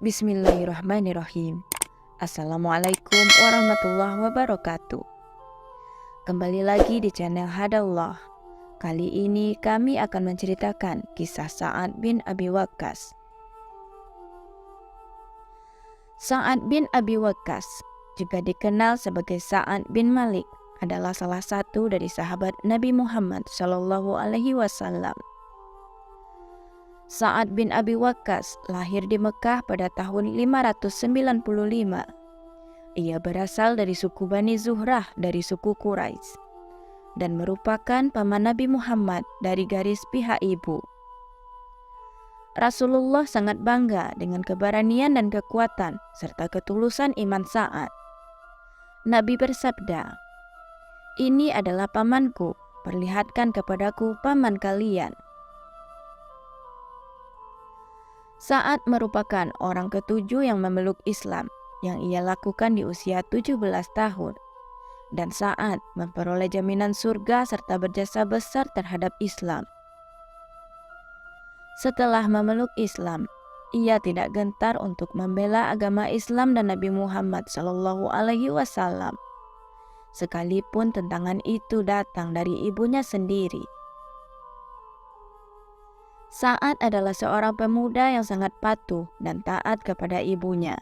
Bismillahirrahmanirrahim. Assalamualaikum warahmatullahi wabarakatuh. Kembali lagi di channel Hadallah. Kali ini kami akan menceritakan kisah Sa'ad bin Abi Waqqas. Sa'ad bin Abi Waqqas, juga dikenal sebagai Sa'ad bin Malik, adalah salah satu dari sahabat Nabi Muhammad SAW. Sa'ad bin Abi Waqqas lahir di Mekah pada tahun 595. Ia berasal dari suku Bani Zuhrah dari suku Quraisy dan merupakan paman Nabi Muhammad dari garis pihak ibu. Rasulullah sangat bangga dengan keberanian dan kekuatan serta ketulusan iman Sa'ad. Nabi bersabda, "Ini adalah pamanku, perlihatkan kepadaku paman kalian." Sa'ad merupakan orang ketujuh yang memeluk Islam yang ia lakukan di usia 17 tahun. Dan Sa'ad memperoleh jaminan surga serta berjasa besar terhadap Islam. Setelah memeluk Islam, ia tidak gentar untuk membela agama Islam dan Nabi Muhammad SAW, sekalipun tentangan itu datang dari ibunya sendiri. Sa'ad adalah seorang pemuda yang sangat patuh dan taat kepada ibunya.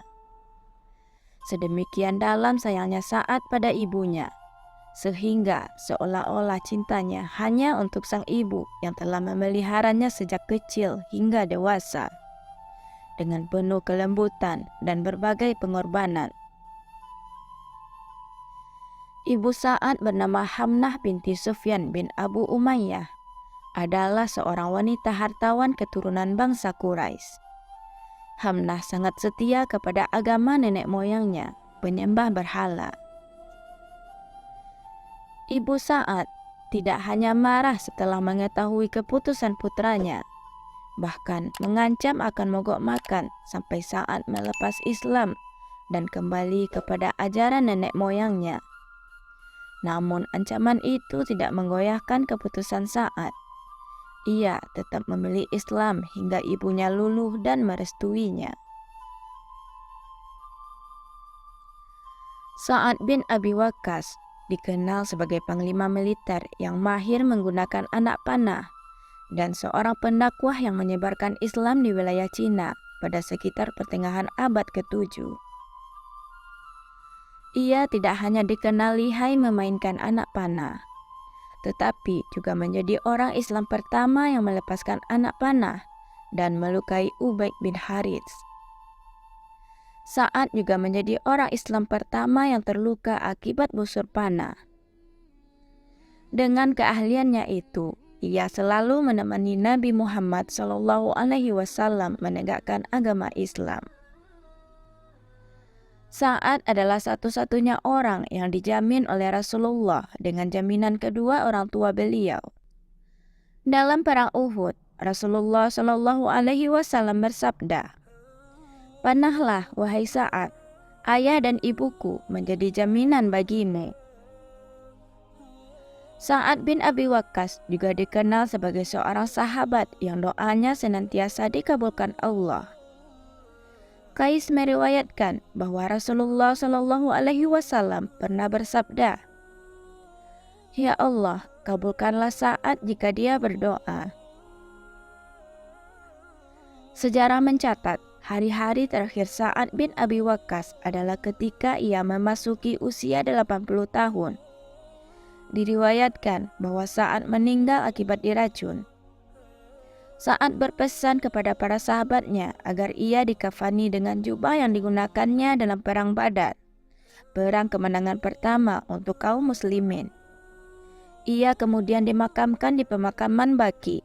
Sedemikian dalam sayangnya Sa'ad pada ibunya, sehingga seolah-olah cintanya hanya untuk sang ibu yang telah memeliharanya sejak kecil hingga dewasa, dengan penuh kelembutan dan berbagai pengorbanan. Ibu Sa'ad bernama Hamnah binti Sufyan bin Abu Umayyah, adalah seorang wanita hartawan keturunan bangsa Quraisy. Hamnah sangat setia kepada agama nenek moyangnya, penyembah berhala. Ibu Sa'ad tidak hanya marah setelah mengetahui keputusan putranya, bahkan mengancam akan mogok makan sampai Sa'ad melepas Islam dan kembali kepada ajaran nenek moyangnya. Namun ancaman itu tidak menggoyahkan keputusan Sa'ad. Ia tetap memilih Islam hingga ibunya luluh dan merestuinya. Sa'ad bin Abi Waqqas dikenal sebagai panglima militer yang mahir menggunakan anak panah dan seorang pendakwah yang menyebarkan Islam di wilayah Cina pada sekitar pertengahan abad ke-7. Ia tidak hanya dikenal lihai memainkan anak panah, tetapi juga menjadi orang Islam pertama yang melepaskan anak panah dan melukai Ubaid bin Harits. Sa'ad juga menjadi orang Islam pertama yang terluka akibat busur panah. Dengan keahliannya itu, ia selalu menemani Nabi Muhammad SAW menegakkan agama Islam. Sa'ad adalah satu-satunya orang yang dijamin oleh Rasulullah dengan jaminan kedua orang tua beliau. Dalam perang Uhud, Rasulullah SAW bersabda, "Panahlah wahai Sa'ad, ayah dan ibuku menjadi jaminan bagimu." Sa'ad bin Abi Waqqas juga dikenal sebagai seorang sahabat yang doanya senantiasa dikabulkan Allah. Qais meriwayatkan bahwa Rasulullah SAW pernah bersabda, "Ya Allah, kabulkanlah Sa'ad jika dia berdoa." Sejarah mencatat, hari-hari terakhir Sa'ad bin Abi Waqqas adalah ketika ia memasuki usia 80 tahun. Diriwayatkan bahwa Sa'ad meninggal akibat diracun. Sa'ad berpesan kepada para sahabatnya agar ia dikafani dengan jubah yang digunakannya dalam perang Badar, perang kemenangan pertama untuk kaum muslimin. Ia kemudian dimakamkan di pemakaman Baqi,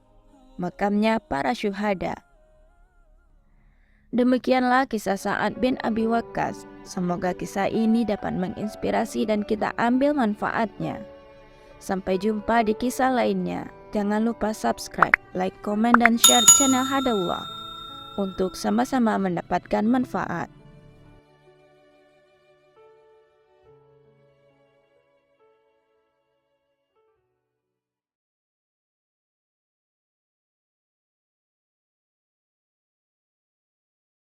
makamnya para syuhada. Demikianlah kisah Sa'ad bin Abi Waqqas. Semoga kisah ini dapat menginspirasi dan kita ambil manfaatnya. Sampai jumpa di kisah lainnya. Jangan lupa subscribe, like, komen, dan share channel Hadallah untuk sama-sama mendapatkan manfaat.